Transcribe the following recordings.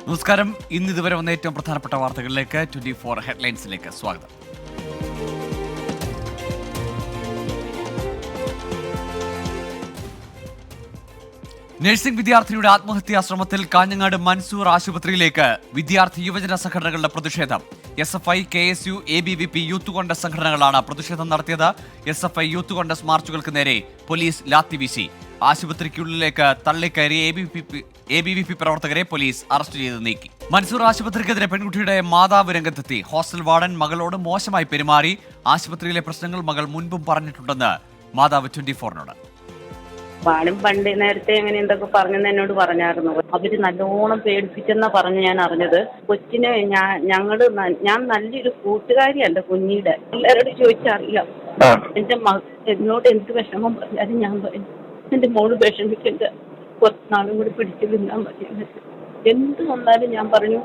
നമസ്കാരം. ഇതുവരെ വന്ന ഏറ്റവും പ്രധാനപ്പെട്ട വാർത്തകളിലേക്ക് 24 ഹെഡ്ലൈൻസിലേക്ക് സ്വാഗതം. നഴ്സിംഗ് വിദ്യാർത്ഥിനിയുടെ ആത്മഹത്യാ ശ്രമത്തിൽ കാഞ്ഞങ്ങാട് മൻസൂർ ആശുപത്രിയിലേക്ക് വിദ്യാർത്ഥി യുവജന സംഘടനകളുടെ പ്രതിഷേധം. SFI, KSU, ABVP Youth Congress സംഘടനകളാണ് പ്രതിഷേധം നടത്തിയത്. SFI യൂത്ത് കോൺഗ്രസ് മാർച്ചുകൾക്ക് നേരെ പോലീസ് ലാത്തി വീശി. ആശുപത്രിക്കുള്ളിലേക്ക് തള്ളിക്കയറി ABVP പ്രവർത്തകരെ പോലീസ് അറസ്റ്റ് ചെയ്ത് നീക്കി. മൻസൂർ ആശുപത്രിക്കെതിരെ പെൺകുട്ടിയുടെ മാതാവ് രംഗത്തെത്തി. ഹോസ്റ്റൽ വാർഡൻ മകളോട് മോശമായി പെരുമാറി. ആശുപത്രിയിലെ പ്രശ്നങ്ങൾ മകൾ മുൻപും പറഞ്ഞിട്ടുണ്ടെന്ന് മാതാവ് 24-നോട്. വാടും പണ്ട് നേരത്തെ എങ്ങനെ എന്തൊക്കെ പറഞ്ഞെന്ന് എന്നോട് പറഞ്ഞായിരുന്നു. അവര് നല്ലോണം പേടിപ്പിച്ചെന്നാ പറഞ്ഞ് ഞാൻ അറിഞ്ഞത്. കൊച്ചിനെ ഞാൻ നല്ലൊരു കൂട്ടുകാരിയല്ല കുഞ്ഞിയുടെ. എല്ലാവരോടും ചോദിച്ചറിയാം. എന്റെ എന്നോട് എന്ത് വിഷമം പറഞ്ഞാലും ഞാൻ പറയും, എന്റെ മോള് വിഷമിക്കണ്ട, കുറച്ച് നാളും കൂടി പിടിച്ചു നിന്നാൽ മതി. എന്ത് വന്നാലും ഞാൻ പറഞ്ഞു,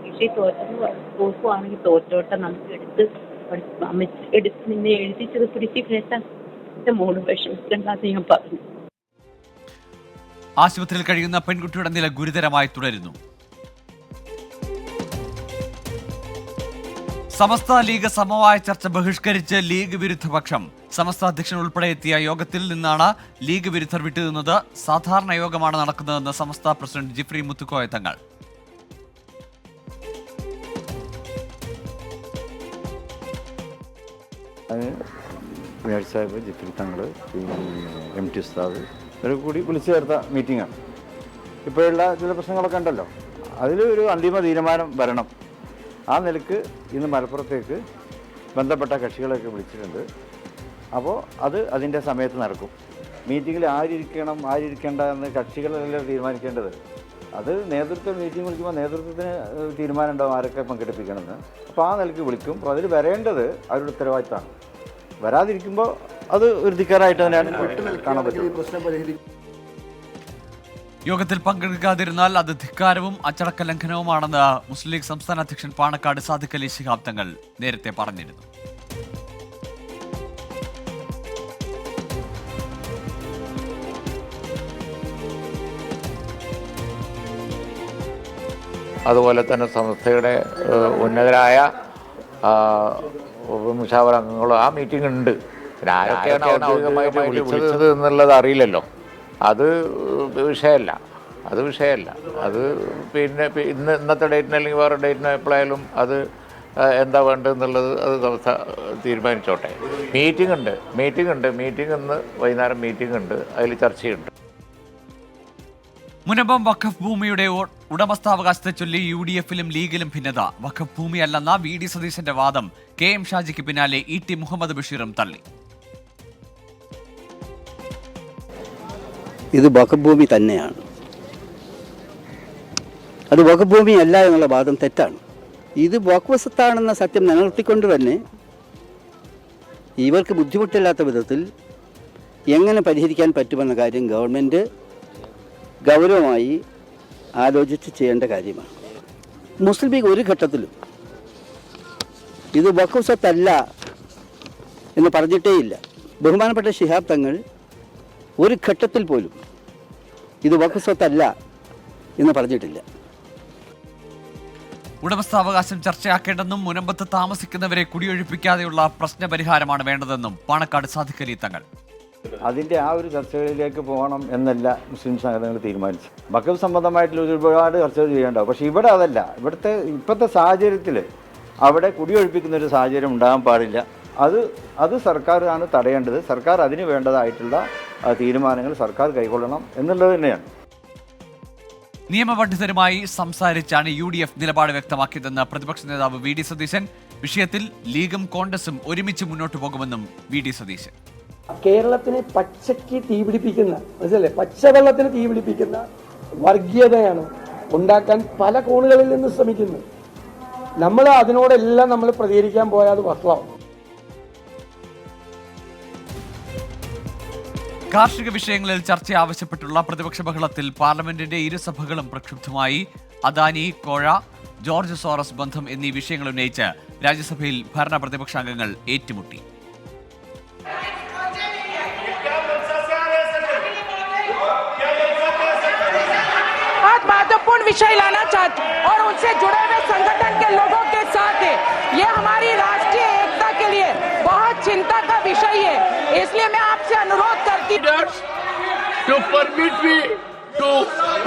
പക്ഷേ തോറ്റെന്ന് പറഞ്ഞു, തോക്കുവാണെങ്കിൽ തോറ്റോട്ടെ, നമുക്ക് എടുത്ത് നിന്നെ എഴുതിച്ചത് പിടിച്ച് കേട്ടാ എന്റെ മോള് വിഷമിക്കണ്ടെന്ന് ഞാൻ പറഞ്ഞു. ആശുപത്രിയിൽ കഴിയുന്ന പെൺകുട്ടിയുടെ നില ഗുരുതരമായി തുടരുന്നു. സമസ്ത ലീഗ് സമവായ ചർച്ച ബഹിഷ്കരിച്ച് ലീഗ് വിരുദ്ധപക്ഷം. സമസ്ത അധ്യക്ഷൻ ഉൾപ്പെടെ എത്തിയ യോഗത്തിൽ നിന്നാണ് ലീഗ് വിരുദ്ധർ വിട്ടുനിന്നത്. സാധാരണ യോഗമാണ് നടക്കുന്നതെന്ന് സമസ്ത പ്രസിഡന്റ് ജിഫ്രി മുത്തുക്കോയ തങ്ങൾ. സാഹിബ്, ജിഫ്രി തങ്ങൾ, MT ഉസ്താദ് ഇവരെ കൂടി വിളിച്ചു ചേർത്ത മീറ്റിംഗാണ്. ഇപ്പോഴുള്ള ചില പ്രശ്നങ്ങളൊക്കെ ഉണ്ടല്ലോ, അതിൽ ഒരു അന്തിമ തീരുമാനം വരണം. ആ നിലക്ക് ഇന്ന് മലപ്പുറത്തേക്ക് ബന്ധപ്പെട്ട കക്ഷികളൊക്കെ വിളിച്ചിട്ടുണ്ട്. അപ്പോൾ അതിൻ്റെ സമയത്ത് നടക്കും. മീറ്റിങ്ങിൽ ആരിക്കണം ആരിരിക്കേണ്ട എന്ന് കക്ഷികളെല്ലാം തീരുമാനിക്കേണ്ടത്. അത് നേതൃത്വം മീറ്റിംഗ് വിളിക്കുമ്പോൾ നേതൃത്വത്തിന് തീരുമാനം ഉണ്ടാവും ആരൊക്കെ പങ്കെടുപ്പിക്കണമെന്ന്. അപ്പോൾ ആ നിലയ്ക്ക് വിളിക്കും. അപ്പോൾ അതിൽ വരേണ്ടത് അവരുടെ ഉത്തരവാദിത്തമാണ്. വരാതിരിക്കുമ്പോൾ അത് ഒരു ധിക്കാരായിട്ട് തന്നെയാണ് കാണാൻ പറ്റും. യോഗത്തിൽ പങ്കെടുക്കാതിരുന്നാൽ അത് ധിക്കാരവും അച്ചടക്ക ലംഘനവുമാണെന്ന് മുസ്ലിം ലീഗ് സംസ്ഥാന അധ്യക്ഷൻ പാണക്കാട് സാദിഖ് അലി ശിഹാബ് തങ്ങൾ നേരത്തെ പറഞ്ഞിരുന്നു. അതുപോലെ തന്നെ സംസ്ഥയുടെ ഉന്നതരായ മുഷാവറ അംഗങ്ങളും ആ മീറ്റിംഗ് ഉണ്ട്. പിന്നെ ആരൊക്കെയാണ് ഔദ്യോഗികമായിട്ട് വിളിച്ചത് എന്നുള്ളത് അറിയില്ലല്ലോ. അത് വിഷയമല്ല. അത് പിന്നെ ഇന്നത്തെ ഡേറ്റിന് അല്ലെങ്കിൽ വേറെ ഡേറ്റിന് എപ്പോഴായാലും അത് എന്താ വേണ്ടതെന്നുള്ളത് അത് സംസ്ഥ തീരുമാനിച്ചോട്ടെ. മീറ്റിംഗ് ഇന്ന് വൈകുന്നേരം മീറ്റിംഗ് ഉണ്ട്, അതിൽ ചർച്ചയുണ്ട്. മുനമ്പം വഖഫ് ഭൂമിയുടെ ഉടമസ്ഥാവകാശത്തെ ചൊല്ലി UDF-ലും ലീഗിലും ഭിന്നത. വഖഫ് ഭൂമിയല്ലെന്ന VD സതീശന്റെ വാദം KM ഷാജിക്ക് പിന്നാലെ ET മുഹമ്മദ് ബഷീറും തള്ളി. ഇത് വഖഫ് ഭൂമി തന്നെയാണ്, അത് വഖഫ് ഭൂമിയല്ല എന്നുള്ള വാദം തെറ്റാണ്. ഇത് വഖഫ് സ്വത്താണെന്ന സത്യം നിലനിർത്തിക്കൊണ്ട് തന്നെ ഇവർക്ക് ബുദ്ധിമുട്ടില്ലാത്ത വിധത്തിൽ എങ്ങനെ പരിഹരിക്കാൻ പറ്റുമെന്ന കാര്യം ഗവൺമെൻറ് ഗൗരവമായി ആലോചിച്ച് ചെയ്യേണ്ട കാര്യമാണ്. മുസ്ലിം ലീഗ് ഒരു ഘട്ടത്തിലും ഇത് വഖഫ് സ്വത്തല്ല എന്ന് പറഞ്ഞിട്ടേയില്ല. ബഹുമാനപ്പെട്ട ശിഹാബ് തങ്ങൾ ഒരു ഘട്ടത്തിൽ പോലും ഇത് വഖഫ് സ്വത്തല്ല എന്ന് പറഞ്ഞിട്ടില്ല. ഉടമസ്ഥാവകാശം ചർച്ചയാക്കേണ്ടെന്നും മുനമ്പത്ത് താമസിക്കുന്നവരെ കുടിയൊഴിപ്പിക്കാതെയുള്ള പ്രശ്നപരിഹാരമാണ് വേണ്ടതെന്നും പാണക്കാട് സാദിഖ് അലി തങ്ങൾ. അതിൻ്റെ ആ ഒരു ചർച്ചകളിലേക്ക് പോകണം എന്നല്ല മുസ്ലിം സംഘടനകൾ തീരുമാനിച്ചു. വഖഫ് സംബന്ധമായിട്ടുള്ള ഒരുപാട് ചർച്ചകൾ ചെയ്യേണ്ടാവും. പക്ഷേ ഇവിടെ അതല്ല. ഇപ്പോഴത്തെ സാഹചര്യത്തിൽ അവിടെ കുടിയൊഴിപ്പിക്കുന്ന ഒരു സാഹചര്യം ഉണ്ടാകാൻ പാടില്ല. അത് സർക്കാരാണ് തടയേണ്ടത്. സർക്കാർ അതിന് വേണ്ടതായിട്ടുള്ള തീരുമാനങ്ങൾ സർക്കാർ കൈക്കൊള്ളണം എന്നുള്ളത് തന്നെയാണ്. നിയമപണ്ഡിതരുമായി സംസാരിച്ചാണ് UDF നിലപാട് വ്യക്തമാക്കിയതെന്ന് പ്രതിപക്ഷ നേതാവ് VD സതീശൻ. വിഷയത്തിൽ ലീഗും കോൺഗ്രസും ഒരുമിച്ച് മുന്നോട്ട് പോകുമെന്നും VD സതീശൻ. കേരളത്തിനെ പച്ചയ്ക്ക് തീപിടിപ്പിക്കുന്ന, മനസ്സിലല്ലേ, പച്ചവെള്ളത്തിന് തീപിടിപ്പിക്കുന്ന വർഗീയതയാണ് ഉണ്ടാക്കാൻ പല കോണുകളിൽ നിന്ന് ശ്രമിക്കുന്നത്. നമ്മൾ അതിനോടെല്ലാം നമ്മൾ പ്രതികരിക്കാൻ പോയാൽ അത് വഷളാവും. കാർഷിക വിഷയങ്ങളിൽ ചർച്ച ആവശ്യപ്പെട്ടുള്ള പ്രതിപക്ഷ ബഹളത്തിൽ പാർലമെന്റിന്റെ ഇരുസഭകളും പ്രക്ഷുബ്ധമായി. അദാനി, കോഴ, ജോർജ് സോറസ് ബന്ധം എന്നീ വിഷയങ്ങൾ ഉന്നയിച്ച് രാജ്യസഭയിൽ ഭരണ പ്രതിപക്ഷാംഗങ്ങൾ ഏറ്റുമുട്ടി. महत्वपूर्ण विषय लाना चाहते और to permit me to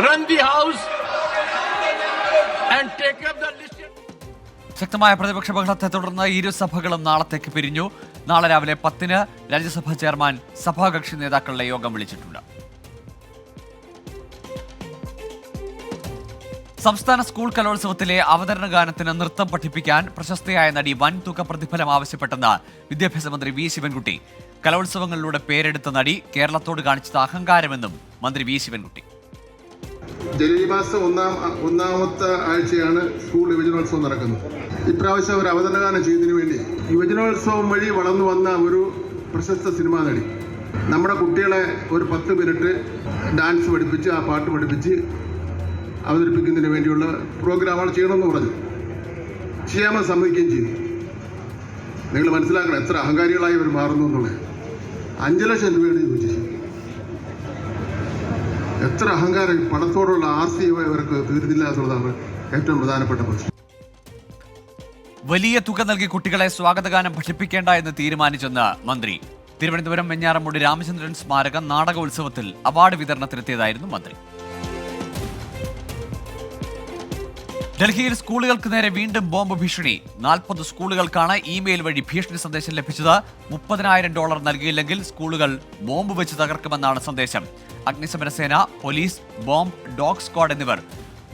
run the house and take up the list. ശക്തമായ പ്രതിപക്ഷ ബഹളത്തെ തുടർന്ന് ഇരുസഭകളും നാളത്തേക്ക് പിരിഞ്ഞു. നാളെ രാവിലെ 10-ന് രാജ്യസഭാ ചെയർമാൻ സഭാകക്ഷി നേതാക്കളുടെ യോഗം വിളിച്ചിട്ടുണ്ട്. സംസ്ഥാന സ്കൂൾ കലോത്സവത്തിലെ അവതരണ ഗാനത്തിന് നൃത്തം പഠിപ്പിക്കാൻ പ്രശസ്തയായ നടി വൻതുക പ്രതിഫലം ആവശ്യപ്പെട്ടെന്ന് വിദ്യാഭ്യാസ മന്ത്രി വി ശിവൻകുട്ടി. കലോത്സവങ്ങളിലൂടെ പേരെടുത്ത നടി കേരളത്തോട് കാണിച്ചത് അഹങ്കാരമെന്നും മന്ത്രി വി ശിവൻകുട്ടി. ജനുവരി മാസം ഒന്നാമത്തെ ആഴ്ചയാണ് സ്കൂൾ യുവജനോത്സവം നടക്കുന്നത്. ഇപ്രാവശ്യം ഒരു അവതരണ ഗാനം ചെയ്തതിനു വേണ്ടി യുവജനോത്സവം വഴി വളർന്നു വന്ന ഒരു പ്രശസ്ത സിനിമാ നടി നമ്മുടെ കുട്ടികളെ ഒരു 10 മിനിറ്റ് ഡാൻസ് പഠിപ്പിച്ച് ആ പാട്ട് പഠിപ്പിച്ച് അവതരിപ്പിക്കുന്നതിന് വേണ്ടിയുള്ള പ്രോഗ്രാമുകൾ ചെയ്യണമെന്ന് പറഞ്ഞു. ചെയ്യാമെന്ന് സമ്മതിക്കുകയും ചെയ്തു. നിങ്ങൾ മനസ്സിലാക്കണം എത്ര അഹങ്കാരികളായി അവർ മാറുന്നു എന്നുള്ളത്. 5 ലക്ഷം രൂപയാണ് ചോദിച്ചത്. എത്ര അഹങ്കാരം, പണത്തോടുള്ള ആർത്തി ഇവർക്ക് തീർന്നില്ല എന്നുള്ളതാണ് ഏറ്റവും പ്രധാനപ്പെട്ട പ്രശ്നം. വലിയ തുക നൽകി കുട്ടികളെ സ്വാഗതഗാനം പഠിപ്പിക്കേണ്ട എന്ന് തീരുമാനിച്ചെന്ന് മന്ത്രി. തിരുവനന്തപുരം വെഞ്ഞാറമൂട് രാമചന്ദ്രൻ സ്മാരക നാടകോത്സവത്തിൽ അവാർഡ് വിതരണത്തിനെത്തിയതായിരുന്നു മന്ത്രി. ഡൽഹിയിൽ സ്കൂളുകൾക്ക് നേരെ വീണ്ടും ബോംബ് ഭീഷണി. 40 സ്കൂളുകൾക്കാണ് ഇമെയിൽ വഴി ഭീഷണി സന്ദേശം ലഭിച്ചത്. $30,000 നൽകിയില്ലെങ്കിൽ സ്കൂളുകൾ ബോംബ് വെച്ച് തകർക്കുമെന്നാണ് സന്ദേശം. അഗ്നിശമനസേന, പോലീസ്, ബോംബ് ഡോഗ് സ്ക്വാഡ് എന്നിവർ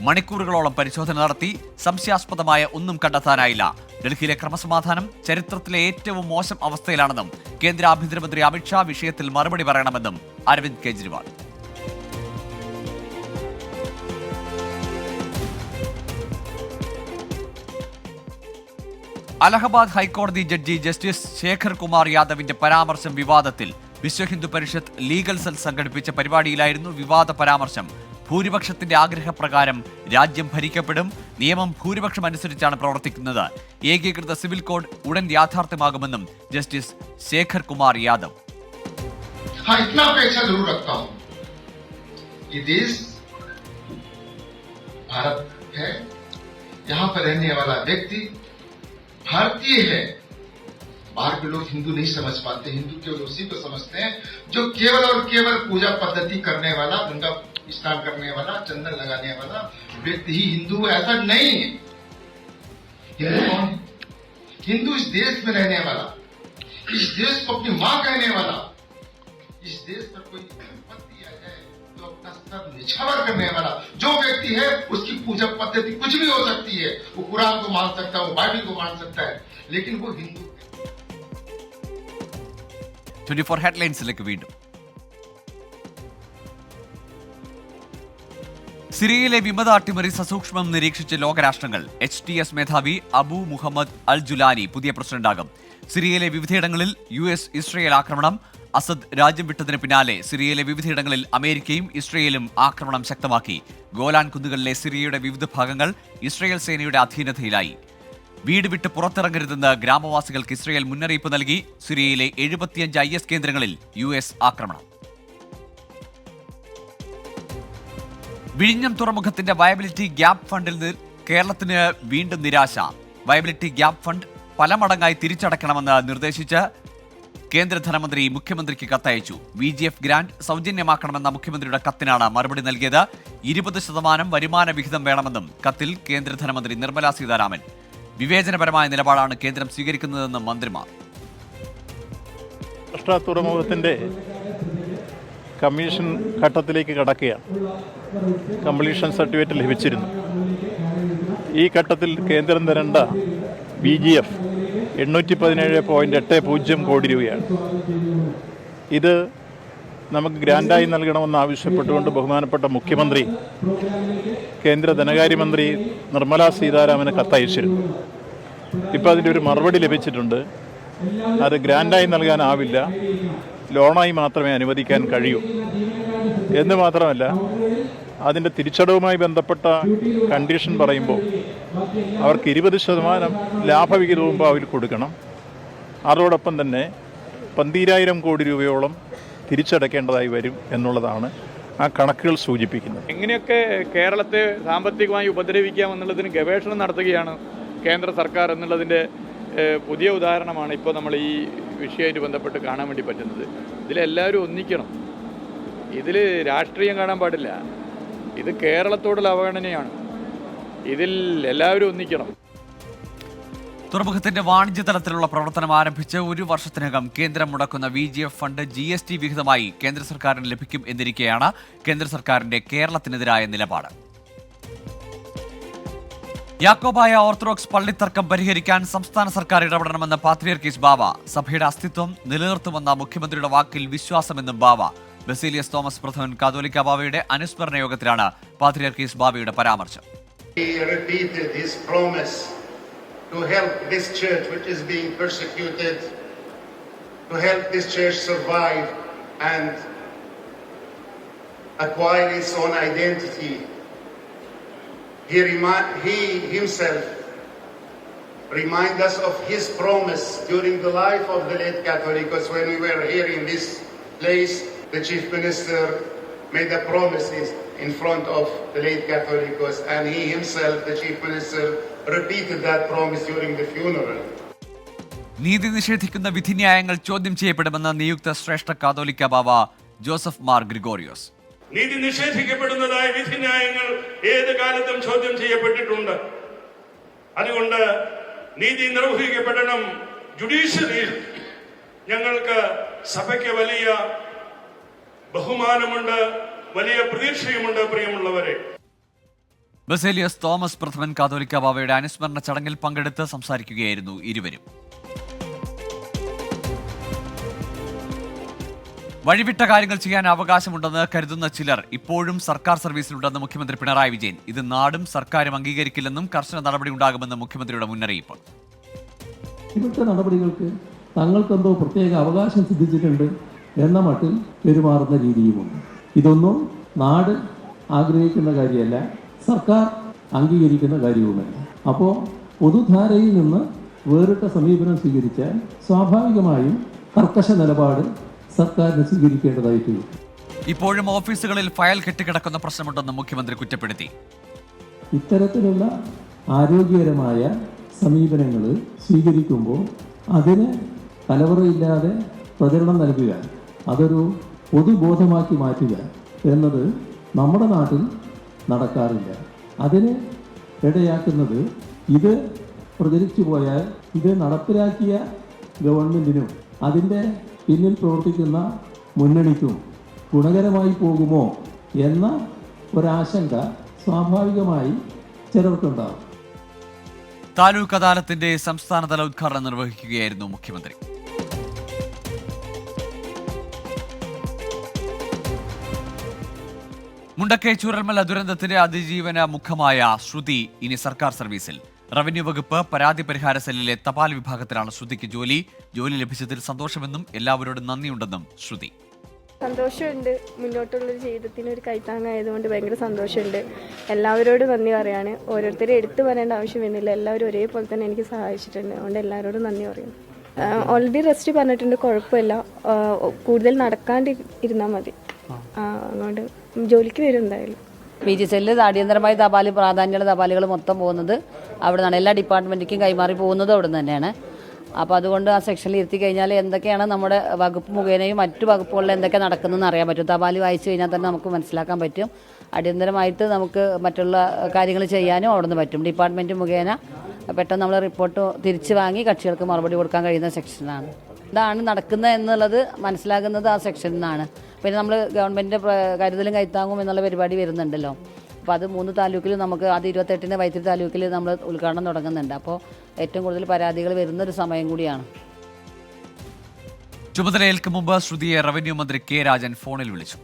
മണിക്കൂറുകളോളം പരിശോധന നടത്തി. സംശയാസ്പദമായ ഒന്നും കണ്ടെത്താനായില്ല. ഡൽഹിയിലെ ക്രമസമാധാനം ചരിത്രത്തിലെ ഏറ്റവും മോശം അവസ്ഥയിലാണെന്നും കേന്ദ്ര ആഭ്യന്തരമന്ത്രി അമിത്ഷാ വിഷയത്തിൽ മറുപടി പറയണമെന്നും അരവിന്ദ് കെജ്രിവാൾ. അലഹബാദ് ഹൈക്കോടതി ജഡ്ജി ജസ്റ്റിസ് ശേഖർ കുമാർ യാദവിന്റെ പരാമർശം വിവാദത്തിൽ. വിശ്വഹിന്ദു പരിഷത്ത് ലീഗൽ സെൽ സംഘടിപ്പിച്ച പരിപാടിയിലായിരുന്നു വിവാദ പരാമർശം. ഭൂരിപക്ഷത്തിന്റെ ആഗ്രഹപ്രകാരം രാജ്യം ഭരിക്കപ്പെടും. നിയമം ഭൂരിപക്ഷം അനുസരിച്ചാണ് പ്രവർത്തിക്കുന്നത്. ഏകീകൃത സിവിൽ കോഡ് ഉടൻ യാഥാർത്ഥ്യമാകുമെന്നും ജസ്റ്റിസ് ശേഖർ കുമാർ യാദവ്. इतना अपेक्षा जरूर रखता हूं. ये देश भारत है. यहाँ पर रहने वाला व्यक्ति भारतीय है. बाहर के लोग हिंदू नहीं समझ पाते. हिंदू केवल उसी को समझते हैं जो केवल और केवल पूजा पद्धति करने वाला, गंगा स्नान करने वाला, चंदन लगाने वाला व्यक्ति ही हिंदू है. ऐसा नहीं है. हिंदू कौन है? हिंदू इस देश में रहने वाला, इस देश को अपनी मां कहने वाला, इस देश पर कोई विपत्ति आ जाए तो अपना सर निछावर करने वाला जो व्यक्ति है, उसकी पूजा पद्धति कुछ भी हो सकती है. वो कुरान को मान सकता है, वो बाइबल को मान सकता है, लेकिन वो हिंदू. 24 ഹെഡ്ലൈൻസിലേക്ക് വീണ്ടും. സിറിയയിലെ വിമത അട്ടിമറി സസൂക്ഷ്മം നിരീക്ഷിച്ച് ലോകരാഷ്ട്രങ്ങൾ. HTS മേധാവി അബു മുഹമ്മദ് അൽ ജുലാനി പുതിയ പ്രസിഡന്റാകും. സിറിയയിലെ വിവിധയിടങ്ങളിൽ US ഇസ്രയേൽ ആക്രമണം. അസദ് രാജ്യം വിട്ടതിന് പിന്നാലെ സിറിയയിലെ വിവിധയിടങ്ങളിൽ അമേരിക്കയും ഇസ്രയേലും ആക്രമണം ശക്തമാക്കി. ഗോലാൻ കുന്നുകളിലെ സിറിയയുടെ വിവിധ ഭാഗങ്ങൾ ഇസ്രയേൽ സേനയുടെ അധീനതയിലായി. വീട് വിട്ട് പുറത്തിറങ്ങരുതെന്ന് ഗ്രാമവാസികൾക്ക് ഇസ്രയേൽ മുന്നറിയിപ്പ് നൽകി. സിറിയയിലെ 75 IS കേന്ദ്രങ്ങളിൽ US ആക്രമണം. വിഴിഞ്ഞം തുറമുഖത്തിന്റെ വയബിലിറ്റി ഗ്യാപ് ഫണ്ടിൽ കേരളത്തിന് വീണ്ടും നിരാശ. വയബിലിറ്റി ഗ്യാപ് ഫണ്ട് പല മടങ്ങായി തിരിച്ചടയ്ക്കണമെന്ന് നിർദ്ദേശിച്ച് കേന്ദ്ര ധനമന്ത്രി മുഖ്യമന്ത്രിക്ക് കത്തയച്ചു. VGF ഗ്രാന്റ് സൗജന്യമാക്കണമെന്ന മുഖ്യമന്ത്രിയുടെ കത്തിനാണ് മറുപടി നൽകിയത്. 20% വരുമാന വിഹിതം വേണമെന്നും കത്തിൽ കേന്ദ്ര ധനമന്ത്രി നിർമ്മലാ സീതാരാമൻ. വിവേചനപരമായ നിലപാടാണ് കേന്ദ്രം സ്വീകരിക്കുന്നതെന്ന് മന്ത്രിമാർ. രാഷ്ട്ര തുറമുഖത്തിന്റെ കമ്മീഷൻ ഘട്ടത്തിലേക്ക് കടക്കുകയാണ്. കംപ്ലീഷൻ സർട്ടിഫിക്കറ്റ് ലഭിച്ചിരുന്നു. ഈ ഘട്ടത്തിൽ കേന്ദ്രം തരേണ്ട VGF 817.80 കോടി രൂപയാണ്. ഇത് നമുക്ക് ഗ്രാൻഡായി നൽകണമെന്ന് ആവശ്യപ്പെട്ടുകൊണ്ട് ബഹുമാനപ്പെട്ട മുഖ്യമന്ത്രി കേന്ദ്ര ധനകാര്യമന്ത്രി നിർമ്മലാ സീതാരാമന് കത്തയച്ചിരുന്നു. ഇപ്പോൾ അതിൻ്റെ ഒരു മറുപടി ലഭിച്ചിട്ടുണ്ട്. അത് ഗ്രാൻഡായി നൽകാനാവില്ല, ലോണായി മാത്രമേ അനുവദിക്കാൻ കഴിയൂ എന്ന് മാത്രമല്ല, അതിൻ്റെ തിരിച്ചടവുമായി ബന്ധപ്പെട്ട കണ്ടീഷൻ പറയുമ്പോൾ അവർക്ക് 20% ലാഭവിഹിതവും അവർ കൊടുക്കണം. അതോടൊപ്പം തന്നെ 12,000 കോടി രൂപയോളം തിരിച്ചടയ്ക്കേണ്ടതായി വരും എന്നുള്ളതാണ് ആ കണക്കുകൾ സൂചിപ്പിക്കുന്നത്. എങ്ങനെയൊക്കെ കേരളത്തെ സാമ്പത്തികമായി ഉപദ്രവിക്കാമെന്നുള്ളതിന് ഗവേഷണം നടത്തുകയാണ് കേന്ദ്ര സർക്കാർ എന്നുള്ളതിൻ്റെ പുതിയ ഉദാഹരണമാണ് ഇപ്പോൾ നമ്മൾ ഈ വിഷയമായിട്ട് ബന്ധപ്പെട്ട് കാണാൻ വേണ്ടി പറ്റുന്നത്. ഇതിലെല്ലാവരും ഒന്നിക്കണം. ഇതിൽ രാഷ്ട്രീയം കാണാൻ പാടില്ല. ഇത് കേരളത്തോടുള്ള അവഗണനയാണ്. ഇതിൽ എല്ലാവരും ഒന്നിക്കണം. തുറമുഖത്തിന്റെ വാണിജ്യ തലത്തിലുള്ള പ്രവർത്തനം ആരംഭിച്ച് 1 വർഷത്തിനകം കേന്ദ്രം മുടക്കുന്ന VGF ഫണ്ട് GST വിഹിതമായി കേന്ദ്ര സർക്കാരിന് ലഭിക്കും എന്നിരിക്കെയാണ് കേന്ദ്ര സർക്കാരിന്റെ കേരളത്തിനെതിരായ നിലപാട്. യാക്കോബായ ഓർത്തഡോക്സ് പള്ളിത്തർക്കം പരിഹരിക്കാൻ സംസ്ഥാന സർക്കാർ ഇടപെടണമെന്ന് പാത്രിയർക്കീസ് ബാവ. സഭയുടെ അസ്തിത്വം നിലനിർത്തുമെന്ന മുഖ്യമന്ത്രിയുടെ വാക്കിൽ വിശ്വാസമെന്നും ബാവ. ബസേലിയസ് തോമസ് പ്രഥമൻ കാതോലിക്ക ബാവയുടെ അനുസ്മരണ യോഗത്തിലാണ് പാത്രിയർക്കീസ് ബാവയുടെ പരാമർശം. To help this church which is being persecuted, to help this church survive and acquire its own identity. He himself reminds us of his promise during the life of the late Catholicos. When we were here in this place, the chief minister made a promise in front of the late Catholicos, and he himself, the chief minister, repeated that promise during the funeral. നീതി നിഷേധിക്കുന്ന വിധിന്യായങ്ങൾ ചോദ്യം ചെയ്യപ്പെടുമെന്ന് നിയുക്ത ശ്രേഷ്ഠ കാതോലിക്ക ബാവ Joseph Mar Gregorios. നീതി നിഷേധിക്കപ്പെടുന്നതായ വിധിന്യായങ്ങൾ ഏത് കാലത്തും ചോദ്യം ചെയ്യപ്പെട്ടിട്ടുണ്ട്. അതുകൊണ്ട് നീതി നിർവഹിക്കപ്പെടണം. ജുഡീഷ്യറിയിൽ ഞങ്ങൾക്ക് സഭയ്ക്ക് വലിയ ബഹുമാനമുണ്ട്, വലിയ പ്രതീക്ഷയുമുണ്ട്. പ്രിയമുള്ളവരെ, ബസേലിയസ് തോമസ് പ്രഥമൻ കാതോലിക്ക ബാവയുടെ അനുസ്മരണ ചടങ്ങിൽ പങ്കെടുത്ത് സംസാരിക്കുകയായിരുന്നു ഇരുവരും. വഴിവിട്ട കാര്യങ്ങൾ ചെയ്യാൻ അവകാശമുണ്ടെന്ന് കരുതുന്ന ചിലർ ഇപ്പോഴും സർക്കാർ സർവീസിലുണ്ടെന്ന് മുഖ്യമന്ത്രി പിണറായി വിജയൻ. ഇത് നാടും സർക്കാരും അംഗീകരിക്കില്ലെന്നും കർശന നടപടി ഉണ്ടാകുമെന്ന് മുഖ്യമന്ത്രിയുടെ മുന്നറിയിപ്പ്. ഇവിടുത്തെ നടപടികൾക്ക് തങ്ങൾക്കെന്തോ പ്രത്യേക അവകാശം സിദ്ധിച്ചിട്ടുണ്ട് എന്ന മട്ടിൽ പെരുമാറുന്ന രീതിയുമുണ്ട്. ഇതൊന്നും നാട് ആഗ്രഹിക്കുന്ന കാര്യമല്ല, സർക്കാർ അംഗീകരിക്കുന്ന കാര്യവുമല്ല. അപ്പോൾ പൊതുധാരയിൽ നിന്ന് വേറിട്ട സമീപനം സ്വീകരിച്ചാൽ സ്വാഭാവികമായും കർക്കശ നിലപാട് സർക്കാരിന് സ്വീകരിക്കേണ്ടതായിട്ട് വരും. ഇപ്പോഴും ഓഫീസുകളിൽ ഫയൽ കെട്ടിക്കിടക്കുന്ന പ്രശ്നമുണ്ടെന്ന് മുഖ്യമന്ത്രി കുറ്റപ്പെടുത്തി. ഇത്തരത്തിലുള്ള ആരോഗ്യകരമായ സമീപനങ്ങൾ സ്വീകരിക്കുമ്പോൾ അതിന് കലവറയില്ലാതെ പ്രചരണം നൽകുക, അതൊരു പൊതുബോധമാക്കി മാറ്റുക എന്നത് നമ്മുടെ നാട്ടിൽ നടക്കാറില്ല. അതിന് ഇടയാക്കുന്നത് ഇത് പ്രചരിച്ചു പോയാൽ ഇത് നടപ്പിലാക്കിയ ഗവൺമെൻറ്റിനും അതിൻ്റെ പിന്നിൽ പ്രവർത്തിക്കുന്ന മുന്നണിക്കും ഗുണകരമായി പോകുമോ എന്ന ഒരാശങ്ക സ്വാഭാവികമായി ചിലർക്കുണ്ടാകും. താലൂക്ക് അദാലത്തിന്റെ സംസ്ഥാനതല ഉദ്ഘാടനം നിർവഹിക്കുകയായിരുന്നു മുഖ്യമന്ത്രി. മുണ്ടക്കൈ ചൂരൽമല ദുരന്തത്തിന്റെ അതിജീവന മുഖമായ ശ്രുതി ഇനി സർക്കാർ സർവീസിൽ. റവന്യൂ വകുപ്പ് പരാതി പരിഹാര സെല്ലിലെ തപാൽ വിഭാഗത്തിലാണ് ശ്രുതിക്ക് ജോലി. ജോലി ലഭിച്ചതിൽ സന്തോഷമെന്നും എല്ലാവരോടും നന്ദിയുണ്ടെന്നും ശ്രുതി. സന്തോഷമുണ്ട്. മുന്നോട്ടുള്ളൊരു ജീവിതത്തിന് ഒരു കൈത്താങ്ങായതുകൊണ്ട് ഭയങ്കര സന്തോഷമുണ്ട്. എല്ലാവരോടും നന്ദി പറയാണ്. ഓരോരുത്തരും എടുത്തു പറയേണ്ട ആവശ്യം വരുന്നില്ല. എല്ലാവരും ഒരേപോലെ തന്നെ എനിക്ക് സഹായിച്ചിട്ടുണ്ട്. അതുകൊണ്ട് എല്ലാവരോടും നന്ദി പറയുന്നു. ഓൾറെഡി റെസ്റ്റ് പറഞ്ഞിട്ടുണ്ട്, കുഴപ്പമില്ല. കൂടുതൽ നടക്കാണ്ട് ഇരുന്നാൽ മതി. അതുകൊണ്ട് ജോലിക്ക് വരും എന്തായാലും. PG സെല്ല് അടിയന്തരമായി തപാൽ പ്രാധാന്യമുള്ള തപാലുകൾ മൊത്തം പോകുന്നത് അവിടെ നിന്നാണ്. എല്ലാ ഡിപ്പാർട്ട്മെൻറ്റിലേക്കും കൈമാറി പോകുന്നത് അവിടെ നിന്ന് തന്നെയാണ്. അപ്പോൾ അതുകൊണ്ട് ആ സെക്ഷനിൽ ഇരുത്തി കഴിഞ്ഞാൽ എന്തൊക്കെയാണ് നമ്മുടെ വകുപ്പ് മുഖേനയും മറ്റു വകുപ്പുകളിൽ എന്തൊക്കെ നടക്കുന്നതെന്ന് അറിയാൻ പറ്റും. തപാൽ വായിച്ചു കഴിഞ്ഞാൽ തന്നെ നമുക്ക് മനസ്സിലാക്കാൻ പറ്റും. അടിയന്തരമായിട്ട് നമുക്ക് മറ്റുള്ള കാര്യങ്ങൾ ചെയ്യാനും അവിടെ നിന്ന് പറ്റും. ഡിപ്പാർട്ട്മെൻറ്റ് മുഖേന പെട്ടെന്ന് നമ്മൾ റിപ്പോർട്ട് തിരിച്ചു വാങ്ങി കക്ഷികൾക്ക് മറുപടി കൊടുക്കാൻ കഴിയുന്ന സെക്ഷനാണ്. ഇതാണ് നടക്കുന്നത് എന്നുള്ളത് മനസ്സിലാകുന്നത് ആ സെക്ഷനിൽ നിന്നാണ്. പിന്നെ നമ്മൾ ഗവൺമെൻറ്റിൻ്റെ കരുതലും കൈത്താങ്ങും എന്നുള്ള പരിപാടി വരുന്നുണ്ടല്ലോ. അപ്പോൾ അത് 3 താലൂക്കിലും നമുക്ക് ആദ്യം 28-ന് വൈത്തിരി താലൂക്കിൽ നമ്മൾ ഉദ്ഘാടനം തുടങ്ങുന്നുണ്ട്. അപ്പോൾ ഏറ്റവും കൂടുതൽ പരാതികൾ വരുന്നൊരു സമയം കൂടിയാണ്. ചുമതലയേൽക്കും മുമ്പ് ശ്രുതിയെ റവന്യൂ മന്ത്രി കെ രാജൻ ഫോണിൽ വിളിച്ചു.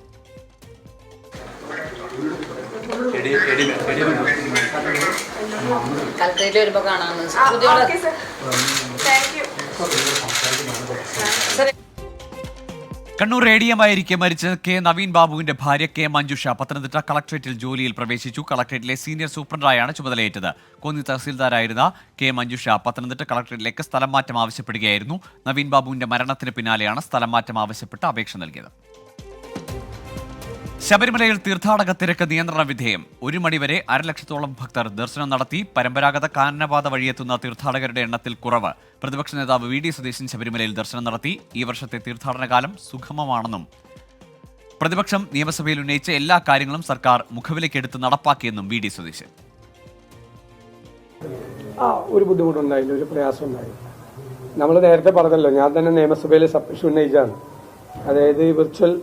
കലക്ടറേറ്റിൽ വരുമ്പോൾ കാണാമെന്ന്. കണ്ണൂർ ADM ആയിരിക്കെ മരിച്ച കെ നവീൻ ബാബുവിന്റെ ഭാര്യ കെ മഞ്ജുഷ പത്തനംതിട്ട കളക്ടറേറ്റിൽ ജോലിയിൽ പ്രവേശിച്ചു. കളക്ടറേറ്റിലെ സീനിയർ സൂപ്രണ്ടായാണ് ചുമതലയേറ്റത്. കോന്നി തഹസീൽദാരായിരുന്ന കെ മഞ്ജുഷ പത്തനംതിട്ട കളക്ടറേറ്റിലേക്ക് സ്ഥലം മാറ്റം ആവശ്യപ്പെടുകയായിരുന്നു. നവീൻ ബാബുവിന്റെ മരണത്തിന് പിന്നാലെയാണ് സ്ഥലം മാറ്റം ആവശ്യപ്പെട്ട് അപേക്ഷ നൽകിയത്. ശബരിമലയിൽ തീർത്ഥാടക തിരക്ക് നിയന്ത്രണ വിധേയം. 1 മണിവരെ 1.5 ലക്ഷത്തോളം ഭക്തർ ദർശനം നടത്തി. പരമ്പരാഗത കാനനപാത വഴിയെത്തുന്ന തീർത്ഥാടകരുടെ എണ്ണത്തിൽ കുറവ്. പ്രതിപക്ഷ നേതാവ് VD സതീശൻ ശബരിമലയിൽ ദർശനം നടത്തി. ഈ വർഷത്തെ തീർത്ഥാടന കാലം സുഗമമാണെന്നും പ്രതിപക്ഷം നിയമസഭയിൽ ഉന്നയിച്ച എല്ലാ കാര്യങ്ങളും സർക്കാർ മുഖവിലേക്കെടുത്ത് നടപ്പാക്കിയെന്നും വി ഡി സതീശൻ. ഒരു ബുദ്ധിമുട്ടുണ്ടായില്ല, ഒരു പ്രയാസം ഉണ്ടായില്ല. നമ്മൾ നേരത്തെ പറഞ്ഞല്ലോ, ഞാൻ തന്നെ നിയമസഭയിൽ സബ്മിഷൻ ഉന്നയിച്ചാണ്. അതായത് വിർച്വൽ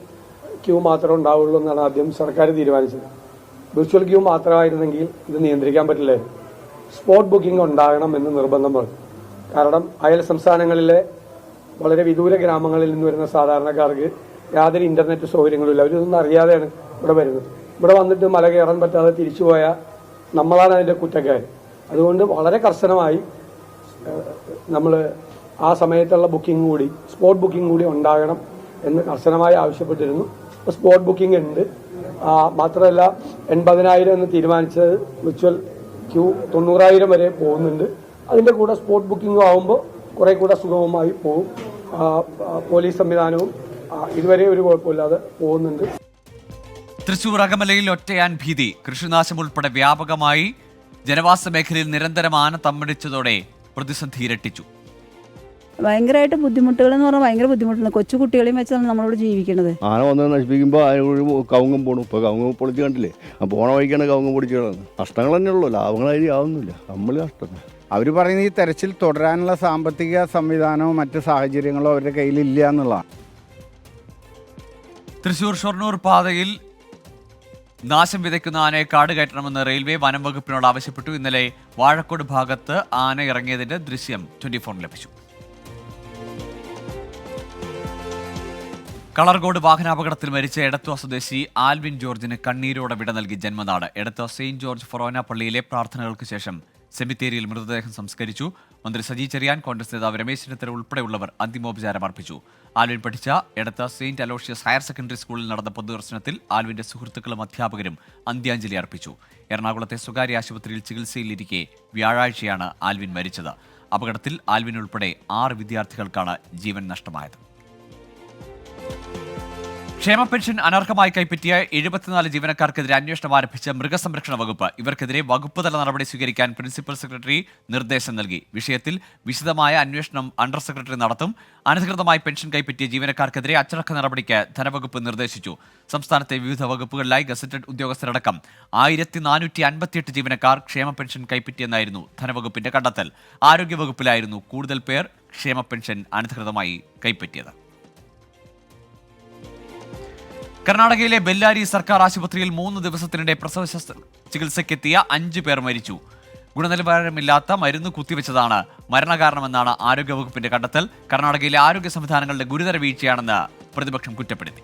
ക്യൂ മാത്രമേ ഉണ്ടാവുള്ളൂ എന്നാണ് ആദ്യം സർക്കാർ തീരുമാനിച്ചത്. വിർച്വൽ ക്യൂ മാത്രമായിരുന്നെങ്കിൽ ഇത് നിയന്ത്രിക്കാൻ പറ്റില്ലായിരുന്നു. സ്പോട്ട് ബുക്കിംഗ് ഉണ്ടാകണം എന്ന് നിർബന്ധം പറഞ്ഞു. കാരണം അയൽ സംസ്ഥാനങ്ങളിലെ വളരെ വിദൂര ഗ്രാമങ്ങളിൽ നിന്ന് വരുന്ന സാധാരണക്കാർക്ക് യാതൊരു ഇന്റർനെറ്റ് സൗകര്യങ്ങളുമില്ല. അവരിതൊന്നും അറിയാതെയാണ് ഇവിടെ വരുന്നത്. ഇവിടെ വന്നിട്ട് മല കയറാൻ പറ്റാതെ തിരിച്ചു പോയാൽ നമ്മളാണ് അതിന്റെ കുറ്റക്കാർ. അതുകൊണ്ട് വളരെ കർശനമായി നമ്മൾ ആ സമയത്തുള്ള ബുക്കിംഗ് കൂടി, സ്പോട്ട് ബുക്കിംഗ് കൂടി ഉണ്ടാകണം എന്ന് കർശനമായി ആവശ്യപ്പെട്ടിരുന്നു. സ്പോട്ട് ബുക്കിംഗ് ഉണ്ട്. മാത്രമല്ല 80,000 എന്ന് തീരുമാനിച്ചത് വിർച്വൽ ക്യൂ 90,000 വരെ പോകുന്നുണ്ട്. അതിന്റെ കൂടെ സ്പോട്ട് ബുക്കിംഗ് ആകുമ്പോൾ കുറെ കൂടെ സുഗമമായി പോകും. പോലീസ് സംവിധാനവും ഇതുവരെ ഒരു കുഴപ്പമില്ലാതെ പോകുന്നുണ്ട്. തൃശൂർ അകമലയിൽ ഒറ്റയാൻ ഭീതി, കൃഷിനാശം ഉൾപ്പെടെ വ്യാപകമായി ജനവാസ മേഖലയിൽ നിരന്തരം ആന തമ്പടിച്ചതോടെ പ്രതിസന്ധി ഇരട്ടിച്ചു. ഭയങ്കരമായിട്ട് ബുദ്ധിമുട്ടുകൾ എന്ന് പറഞ്ഞാൽ ഭയങ്കര ബുദ്ധിമുട്ടുണ്ട്. കൊച്ചു കുട്ടികളെയും വെച്ചാണ് നമ്മളോട് ജീവിക്കുന്നത്. ആന വന്ന് നശിപ്പിക്കുമ്പോൾ അതിനൊരു കവുങ്ങും പോണു. ഇപ്പോൾ കവുങ്ങ് പൊളിച്ച് കണ്ടില്ലേ, ആ പോണ വഴിക്കാണ് കവുങ്ങ് പൊളിച്ച് കിടന്നത്. നഷ്ടങ്ങൾ തന്നെ ഉള്ളൂ, ലാഭങ്ങളായി ആവുന്നില്ല. നമ്മൾ നഷ്ടം. അവർ പറയുന്ന ഈ തെരച്ചിൽ തുടരാനുള്ള സാമ്പത്തിക സംവിധാനമോ മറ്റ് സാഹചര്യങ്ങളോ അവരുടെ കയ്യിലില്ല എന്നുള്ളതാണ്. തൃശൂർ ഷൊർണൂർ പാതയിൽ നാശം വിതയ്ക്കുന്ന ആനയെ കാട് കയറ്റണമെന്ന് റെയിൽവേ വനം വകുപ്പിനോട് ആവശ്യപ്പെട്ടു. ഇന്നലെ വാഴക്കോട് ഭാഗത്ത് ആന ഇറങ്ങിയതിന്റെ ദൃശ്യം 24 ലഭിച്ചു. കളർകോട് വാഹനാപകടത്തിൽ മരിച്ച എടത്വ സ്വദേശി ആൽവിൻ ജോർജിന് കണ്ണീരോടെ വിട നൽകി ജന്മനാട്. എടത്വ സെയിന്റ് ജോർജ് ഫൊറോന പള്ളിയിലെ പ്രാർത്ഥനകൾക്ക് ശേഷം സെമിത്തേരിയിൽ മൃതദേഹം സംസ്കരിച്ചു. മന്ത്രി സജി ചെറിയാൻ, കോൺഗ്രസ് നേതാവ് രമേശ് ചെന്നിത്തല ഉൾപ്പെടെയുള്ളവർ അന്തിമോപചാരം അർപ്പിച്ചു. ആൽവിൻ പഠിച്ച Edathua Saint Aloysius higher secondary സ്കൂളിൽ നടന്ന പൊതുദർശനത്തിൽ ആൽവിന്റെ സുഹൃത്തുക്കളും അധ്യാപകരും അന്ത്യാഞ്ജലി അർപ്പിച്ചു. എറണാകുളത്തെ സ്വകാര്യ ആശുപത്രിയിൽ ചികിത്സയിലിരിക്കെ വ്യാഴാഴ്ചയാണ് ആൽവിൻ മരിച്ചത്. അപകടത്തിൽ ആൽവിൻ ഉൾപ്പെടെ 6 വിദ്യാർത്ഥികൾക്കാണ് ജീവൻ നഷ്ടമായത്. ക്ഷേമ പെൻഷൻ അനർഹമായി കൈപ്പറ്റിയ 74 ജീവനക്കാർക്കെതിരെ അന്വേഷണം ആരംഭിച്ച മൃഗസംരക്ഷണ വകുപ്പ്. ഇവർക്കെതിരെ വകുപ്പ് തല നടപടി സ്വീകരിക്കാൻ പ്രിൻസിപ്പൽ സെക്രട്ടറി നിർദ്ദേശം നൽകി. വിഷയത്തിൽ വിശദമായ അന്വേഷണം അണ്ടർ സെക്രട്ടറി നടത്തും. അനധികൃതമായി പെൻഷൻ കൈപ്പറ്റിയ ജീവനക്കാർക്കെതിരെ അച്ചടക്ക നടപടിക്ക് ധനവകുപ്പ് നിർദ്ദേശിച്ചു. സംസ്ഥാനത്തെ വിവിധ വകുപ്പുകളിലായി ഗസറ്റഡ് ഉദ്യോഗസ്ഥരടക്കം 1458 ജീവനക്കാർ ക്ഷേമ പെൻഷൻ കൈപ്പറ്റിയെന്നായിരുന്നു ധനവകുപ്പിന്റെ കണ്ടെത്തൽ. ആരോഗ്യവകുപ്പിലായിരുന്നു കൂടുതൽ പേർ ക്ഷേമ പെൻഷൻ അനധികൃതമായി കൈപ്പറ്റിയത്. കർണാടകയിലെ ബെല്ലാരി സർക്കാർ ആശുപത്രിയിൽ 3 ദിവസത്തിനിടെ പ്രസവ ചികിത്സയ്ക്കെത്തിയ 5 പേർ മരിച്ചു. ഗുണനിലവാരമില്ലാത്ത മരുന്ന് കുത്തിവെച്ചതാണ് മരണകാരണമെന്നാണ് ആരോഗ്യവകുപ്പിന്റെ കണ്ടെത്തൽ. കർണാടകയിലെ ആരോഗ്യ സംവിധാനങ്ങളുടെ ഗുരുതര വീഴ്ചയാണെന്ന് പ്രതിപക്ഷം കുറ്റപ്പെടുത്തി.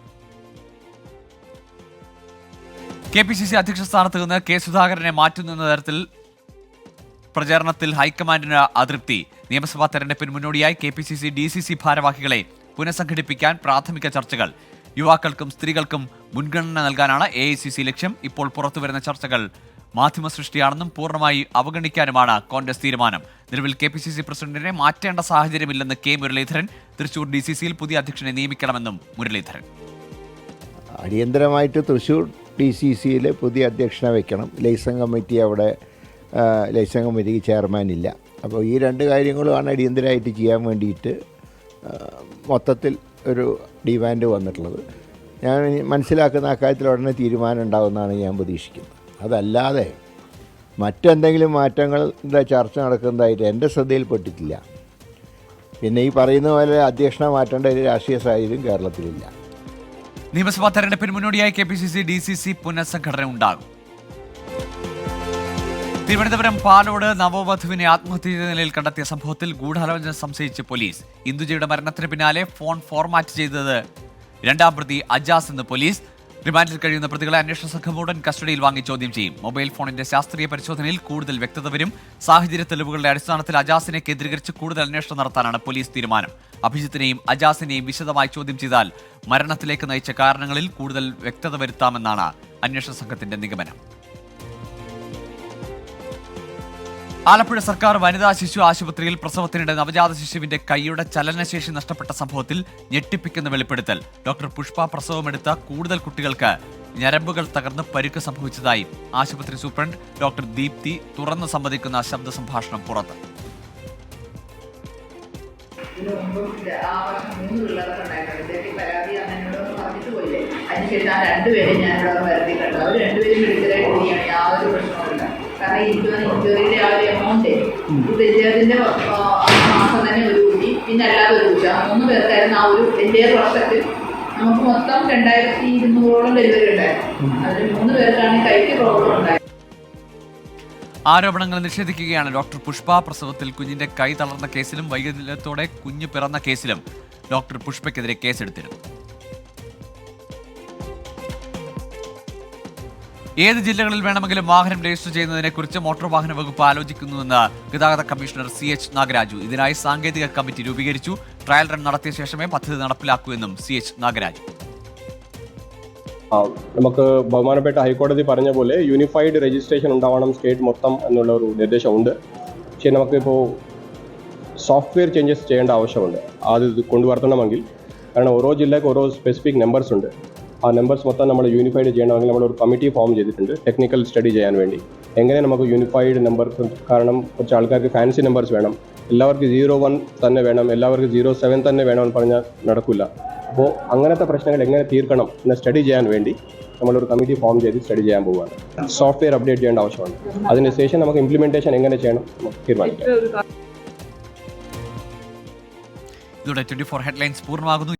KPCC അധ്യക്ഷ സ്ഥാനത്ത് നിന്ന് കെ സുധാകരനെ മാറ്റുന്ന തരത്തിൽ പ്രചാരണത്തിൽ ഹൈക്കമാൻഡിന് അതൃപ്തി. നിയമസഭാ തെരഞ്ഞെടുപ്പിന് മുന്നോടിയായി KPCC DCC ഭാരവാഹികളെ പുനഃസംഘടിപ്പിക്കാൻ പ്രാഥമിക ചർച്ചകൾ. യുവാക്കൾക്കും സ്ത്രീകൾക്കും മുൻഗണന നൽകാനാണ് AICC ലക്ഷ്യം. ഇപ്പോൾ പുറത്തുവരുന്ന ചർച്ചകൾ മാധ്യമ സൃഷ്ടിയാണെന്നും പൂർണ്ണമായി അവഗണിക്കാനുമാണ് കോൺഗ്രസ് തീരുമാനം. നിലവിൽ KPCC പ്രസിഡന്റിനെ മാറ്റേണ്ട സാഹചര്യമില്ലെന്ന് K മുരളീധരൻ. തൃശൂർ DCCയിൽ പുതിയ അധ്യക്ഷനെ നിയമിക്കണമെന്നും മുരളീധരൻ. അടിയന്തരമായിട്ട് തൃശൂർ DCCയിൽ പുതിയ അധ്യക്ഷനെ വെക്കണം. ലൈസൻസ് കമ്മിറ്റി അവിടെ ലൈസൻസ് കമ്മിറ്റിക്ക് ചെയർമാൻ ഇല്ല. അപ്പോൾ ഈ 2 കാര്യങ്ങളുമാണ് അടിയന്തരമായിട്ട് ചെയ്യാൻ വേണ്ടിയിട്ട് മൊത്തത്തിൽ ഒരു ഡിമാൻഡ് വന്നിട്ടുള്ളത്. ഞാൻ മനസ്സിലാക്കുന്ന അക്കാര്യത്തിൽ ഉടനെ തീരുമാനം ഉണ്ടാകുമെന്നാണ് ഞാൻ പ്രതീക്ഷിക്കുന്നത്. അതല്ലാതെ മറ്റെന്തെങ്കിലും മാറ്റങ്ങളുടെ ചർച്ച നടക്കുന്നതായിട്ട് എൻ്റെ ശ്രദ്ധയിൽപ്പെട്ടിട്ടില്ല. പിന്നെ ഈ പറയുന്ന പോലെ അധ്യക്ഷനെ മാറ്റേണ്ട ഒരു രാഷ്ട്രീയ സാഹചര്യം കേരളത്തിലില്ല. നിയമസഭാ തെരഞ്ഞെടുപ്പിന് മുന്നോടിയായി KPCC DCC പുനഃസംഘടന ഉണ്ടാകും. തിരുവനന്തപുരം പാലോട് നവവധുവിനെ ആത്മഹത്യ ചെയ്ത നിലയിൽ കണ്ടെത്തിയ സംഭവത്തിൽ ഗൂഢാലോചന സംശയിച്ച് പോലീസ്. ഇന്ദുജയുടെ മരണത്തിന് പിന്നാലെ ഫോൺ ഫോർമാറ്റ് ചെയ്തത് 2ാം പ്രതി അജാസ് എന്ന് പോലീസ്. റിമാൻഡിൽ കഴിയുന്ന പ്രതികളെ അന്വേഷണ സംഘം ഉടൻ കസ്റ്റഡിയിൽ വാങ്ങി ചോദ്യം ചെയ്യും. മൊബൈൽ ഫോണിന്റെ ശാസ്ത്രീയ പരിശോധനയിൽ കൂടുതൽ വ്യക്തത വരും. സാഹചര്യ തെളിവുകളുടെ അടിസ്ഥാനത്തിൽ അജാസിനെ കേന്ദ്രീകരിച്ച് കൂടുതൽ അന്വേഷണം നടത്താനാണ് പോലീസ് തീരുമാനം. അഭിജിത്തിനെയും അജാസിനെയും വിശദമായി ചോദ്യം ചെയ്താൽ മരണത്തിലേക്ക് നയിച്ച കാരണങ്ങളിൽ കൂടുതൽ വ്യക്തത വരുത്താമെന്നാണ് അന്വേഷണ സംഘത്തിന്റെ നിഗമനം. ആലപ്പുഴ സർക്കാർ വനിതാ ശിശു ആശുപത്രിയിൽ പ്രസവത്തിനിടെ നവജാത ശിശുവിന്റെ കൈയുടെ ചലനശേഷി നഷ്ടപ്പെട്ട സംഭവത്തിൽ ഞെട്ടിപ്പിക്കുന്ന വെളിപ്പെടുത്തൽ. ഡോക്ടർ പുഷ്പ പ്രസവമെടുത്ത കൂടുതൽ കുട്ടികൾക്ക് ഞരമ്പുകൾ തകർന്ന് പരിക്ക് സംഭവിച്ചതായി ആശുപത്രി സൂപ്രണ്ട് ഡോക്ടർ ദീപ്തി തുറന്ന് സമ്മതിക്കുന്ന ശബ്ദ സംഭാഷണം പുറത്ത്. ഇതിനു മുമ്പും ആ വർഷം 3 പിള്ളേർക്ക് ഉണ്ടായിട്ടുണ്ട്. പരാതി എന്നോട് പറഞ്ഞിട്ട് മരിച്ചുപോയില്ലേ, അതിനുശേഷം ആ രണ്ടുപേരെയും ഞാൻ ഇവിടെ വരുത്തിയിട്ടുണ്ട്. അവർ രണ്ടുപേരും മെഡിക്കലായിട്ട് കൂടിയാണ്, യാതൊരു പ്രശ്നവുമില്ല. കാരണം ഇൻഷുറിയുടെ ആ ഒരു എമൗണ്ട് ഇത് ഇദ്ദേഹത്തിൻ്റെ മാസം തന്നെ ഒരു കൂടി, പിന്നെ അല്ലാതെ ഒരു കൂടി, ആ 3 പേർക്കായിരുന്നു ആ ഒരു വലിയ വർഷത്തിൽ നമുക്ക് മൊത്തം 2200ഓളം ഡെലിവറി ഉണ്ടായിരുന്നു. അതിൽ 3 പേർക്കാണ് കൈക്ക് പ്രോബ്ലം ഉണ്ടായത്. ആരോപണങ്ങൾ നിഷേധിക്കുകയാണ് ഡോക്ടർ പുഷ്പ. പ്രസവത്തിൽ കുഞ്ഞിന്റെ കൈ തളർന്ന കേസിലും വൈകല്യത്തോടെ കുഞ്ഞ് പിറന്ന കേസിലും ഡോക്ടർ പുഷ്പയ്ക്കെതിരെ കേസെടുത്തിരുന്നു. ഏത് ജില്ലകളിൽ വേണമെങ്കിലും വാഹനം രജിസ്റ്റർ ചെയ്യുന്നതിനെക്കുറിച്ച് മോട്ടോർ വാഹന വകുപ്പ് ആലോചിക്കുന്നുവെന്ന് ഗതാഗത കമ്മീഷണർ CH നാഗരാജു. ഇതിനായി സാങ്കേതിക കമ്മിറ്റി രൂപീകരിച്ചു. ട്രയൽ റൺ നടത്തിയ ശേഷമേ പദ്ധതി നടപ്പിലാക്കൂ എന്നും CH നാഗരാജു. നമുക്ക് ബഹുമാനപ്പെട്ട ഹൈക്കോടതി പറഞ്ഞ പോലെ യൂണിഫൈഡ് രജിസ്ട്രേഷൻ ഉണ്ടാവണം സ്റ്റേറ്റ് മൊത്തം എന്നുള്ള ഒരു നിർദ്ദേശമുണ്ട്. പക്ഷേ നമുക്കിപ്പോൾ സോഫ്റ്റ്വെയർ ചേഞ്ചസ് ചെയ്യേണ്ട ആവശ്യമുണ്ട് അത് കൊണ്ടുവരണമെങ്കിൽ. കാരണം ഓരോ ജില്ലയ്ക്ക് ഓരോ സ്പെസിഫിക് നമ്പേഴ്സ് ഉണ്ട്. ആ നമ്പേഴ്സ് മൊത്തം നമ്മൾ യൂണിഫൈഡ് ചെയ്യണമെങ്കിൽ നമ്മളൊരു കമ്മിറ്റി ഫോം ചെയ്തിട്ടുണ്ട് ടെക്നിക്കൽ സ്റ്റഡി ചെയ്യാൻ വേണ്ടി. എങ്ങനെ നമുക്ക് യൂണിഫൈഡ് നമ്പർ, കാരണം കുറച്ച് ആൾക്കാർക്ക് ഫാൻസി നമ്പേഴ്സ് വേണം, എല്ലാവർക്കും 01 തന്നെ വേണം, എല്ലാവർക്കും 07 തന്നെ വേണമെന്ന് പറഞ്ഞാൽ നടക്കില്ല. അപ്പോൾ അങ്ങനത്തെ പ്രശ്നങ്ങൾ എങ്ങനെ തീർക്കണം എന്ന് സ്റ്റഡി ചെയ്യാൻ വേണ്ടി നമ്മളൊരു കമ്മിറ്റി ഫോം ചെയ്ത് സ്റ്റഡി ചെയ്യാൻ പോവുകയാണ്. സോഫ്റ്റ്വെയർ അപ്ഡേറ്റ് ചെയ്യേണ്ട ആവശ്യമാണ്. അതിന് ശേഷം നമുക്ക് ഇംപ്ലിമെൻറ്റേഷൻ എങ്ങനെ ചെയ്യണം തീരുമാനിക്കാം. ഇതോടെ 24 ഹെഡ്ലൈൻസ് പൂർണ്ണമാകുന്നു.